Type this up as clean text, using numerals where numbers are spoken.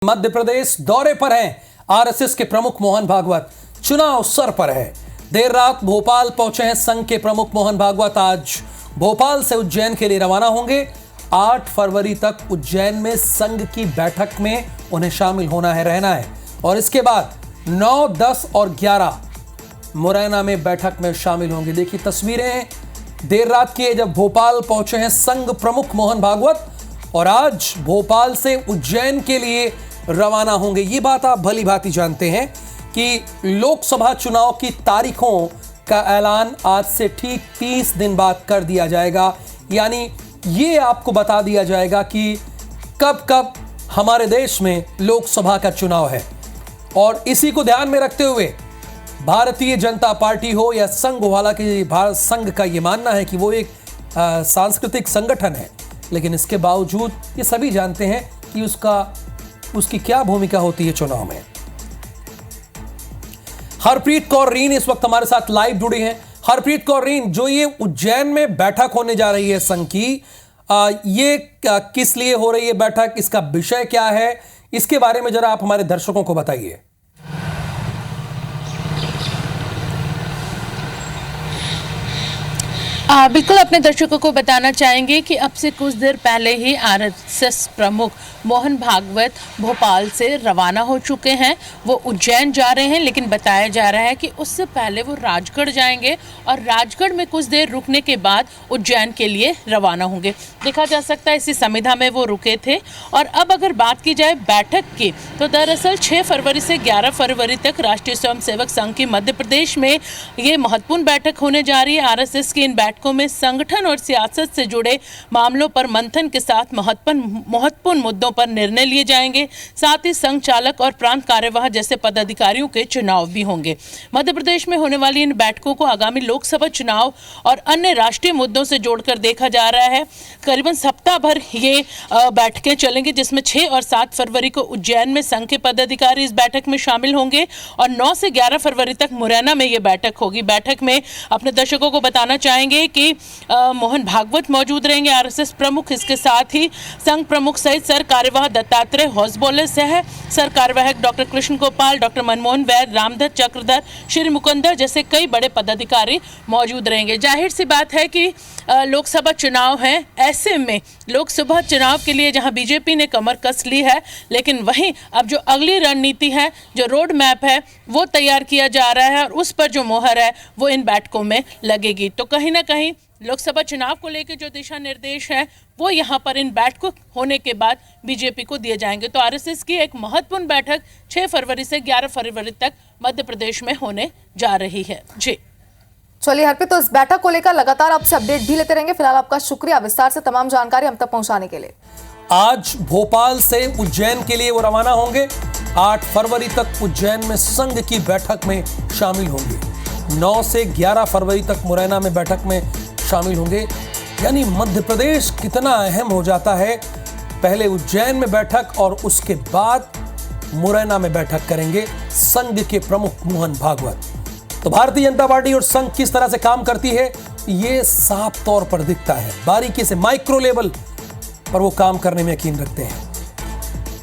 मध्य प्रदेश दौरे पर हैं आरएसएस के प्रमुख मोहन भागवत। चुनाव सर पर है। देर रात भोपाल पहुंचे हैं संघ के प्रमुख मोहन भागवत। आज भोपाल से उज्जैन के लिए रवाना होंगे। 8 फरवरी तक उज्जैन में संघ की बैठक में उन्हें शामिल होना है, रहना है और इसके बाद 9, 10 और 11 मुरैना में बैठक में शामिल होंगे। देखिए तस्वीरें देर रात की, जब भोपाल पहुंचे हैं संघ प्रमुख मोहन भागवत और आज भोपाल से उज्जैन के लिए रवाना होंगे। ये बात आप भली भांति जानते हैं कि लोकसभा चुनाव की तारीखों का ऐलान आज से ठीक 30 दिन बाद कर दिया जाएगा। यानी ये आपको बता दिया जाएगा कि कब कब हमारे देश में लोकसभा का चुनाव है। और इसी को ध्यान में रखते हुए भारतीय जनता पार्टी हो या संघ हो, हालांकि भारत संघ का ये मानना है कि वो एक सांस्कृतिक संगठन है, लेकिन इसके बावजूद ये सभी जानते हैं कि उसकी क्या भूमिका होती है चुनाव में। हरप्रीत कौर रीन इस वक्त हमारे साथ लाइव जुड़ी हैं। हरप्रीत कौर रीन, जो ये उज्जैन में बैठक होने जा रही है संघ की, ये किस लिए हो रही है बैठक, इसका विषय क्या है, इसके बारे में जरा आप हमारे दर्शकों को बताइए। बिल्कुल अपने दर्शकों को बताना चाहेंगे कि अब से कुछ देर पहले ही आरएसएस प्रमुख मोहन भागवत भोपाल से रवाना हो चुके हैं। वो उज्जैन जा रहे हैं, लेकिन बताया जा रहा है कि उससे पहले वो राजगढ़ जाएंगे और राजगढ़ में कुछ देर रुकने के बाद उज्जैन के लिए रवाना होंगे। देखा जा सकता है इसी संविधा में वो रुके थे। और अब अगर बात की जाए बैठक की, तो दरअसल 6 फरवरी से 11 फरवरी तक राष्ट्रीय स्वयंसेवक संघ की मध्य प्रदेश में ये महत्वपूर्ण बैठक होने जा रही है। आरएसएस की इन बैठकों में संगठन और सियासत से जुड़े मामलों पर मंथन के साथ महत्वपूर्ण मुद्दों पर निर्णय लिए जाएंगे। साथ ही संघ चालक और प्रांत कार्यवाह जैसे पदाधिकारियों के चुनाव भी होंगे। मध्य प्रदेश में होने वाली इन बैठकों को आगामी लोकसभा चुनाव और अन्य राष्ट्रीय मुद्दों से जोड़कर देखा जा रहा है। करीबन सप्ताह भर ये बैठकें चलेंगी, जिसमें 6 और 7 फरवरी को उज्जैन में संघ के पदाधिकारी इस बैठक में शामिल होंगे और 9 से 11 फरवरी तक मुरैना में ये बैठक होगी। बैठक में अपने दर्शकों को बताना चाहेंगे कि मोहन भागवत मौजूद रहेंगे, आरएसएस प्रमुख। इसके साथ ही संघ प्रमुख सहित सर कार्यवाह दत्तात्रेय हौसबोले सह सर कार्यवाहक डॉक्टर कृष्ण गोपाल, डॉक्टर मनमोहन वैद, रामदत्त चक्रधर, श्री मुकुंदर जैसे कई बड़े पदाधिकारी मौजूद रहेंगे। जाहिर सी बात है कि लोकसभा चुनाव है, ऐसे में लोकसभा चुनाव के लिए जहां बीजेपी ने कमर कस ली है, लेकिन वहीं अब जो अगली रणनीति है, जो रोड मैप है, वो तैयार किया जा रहा है और उस पर जो मोहर है वो इन बैठकों में लगेगी। तो कहीं ना कहीं लोकसभा चुनाव को लेकर जो दिशा निर्देश है वो यहाँ पर इन बैठकों होने के बाद बीजेपी को दिए जाएंगे। तो आरएसएस की एक महत्वपूर्ण बैठक 6 फरवरी से 11 फरवरी तक मध्य प्रदेश में होने जा रही है। जी चलिए हरप्रीत, तो इस बैठक को लेकर लगातार आपसे अपडेट भी लेते रहेंगे। फिलहाल आपका शुक्रिया विस्तार से तमाम जानकारी हम तक पहुंचाने के लिए। आज भोपाल से उज्जैन के लिए वो रवाना होंगे। 8 फरवरी तक उज्जैन में संघ की बैठक में शामिल होंगे। 9 से 11 फरवरी तक मुरैना में बैठक में शामिल होंगे। यानी मध्य प्रदेश कितना अहम हो जाता है। पहले उज्जैन में बैठक और उसके बाद मुरैना में बैठक करेंगे संघ के प्रमुख मोहन भागवत। तो भारतीय जनता पार्टी और संघ किस तरह से काम करती है ये साफ तौर पर दिखता है। बारीकी से माइक्रो लेवल पर वो काम करने में यकीन रखते हैं।